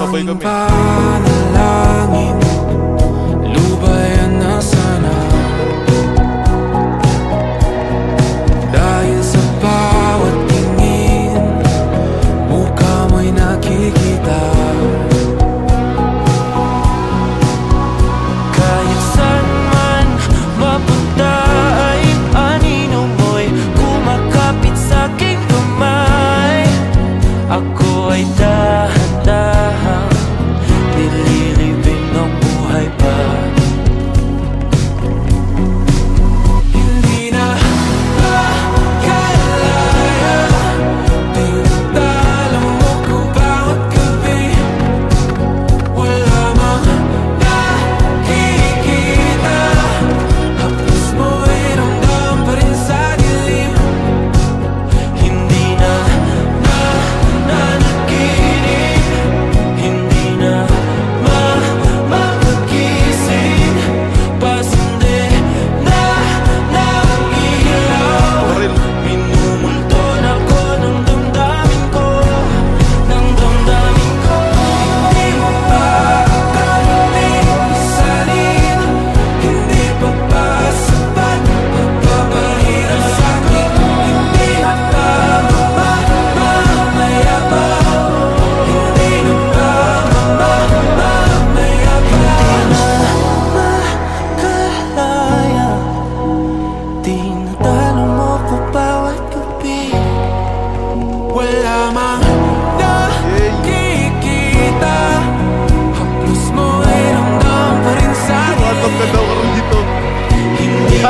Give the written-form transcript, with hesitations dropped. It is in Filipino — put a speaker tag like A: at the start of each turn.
A: Sabay kami. Panalangin, lubayan na sana. Dahil sa bawat tingin, mukha mo'y nakikita. Kahit saan man mapunta ay anino mo'y kumakapit sa aking kamay. Ako ay dahan-dahan nililibing ng buhay pa. Hindi na makalaya, tinatalo mo ko bawat gabi. Wala mang nakikita, hapos mo'y ramdam pa rin sa dilim. Hindi na nanaginip, hindi na makagising. Pasindi na ng ilaw, minumulton ako ng damdamin ko, ng damdamin ko. Hindi mo pa akalaing isalin, hindi pa ba sapat pagpapahirap sa'kin? Hindi na ba mamayabang? Hindi na ba mamayabang? Makalaya, tinatalo mo ko bawat gabi. Wala mang nakikita, haplos mo ay ramdam pa rin sa akin. Hindi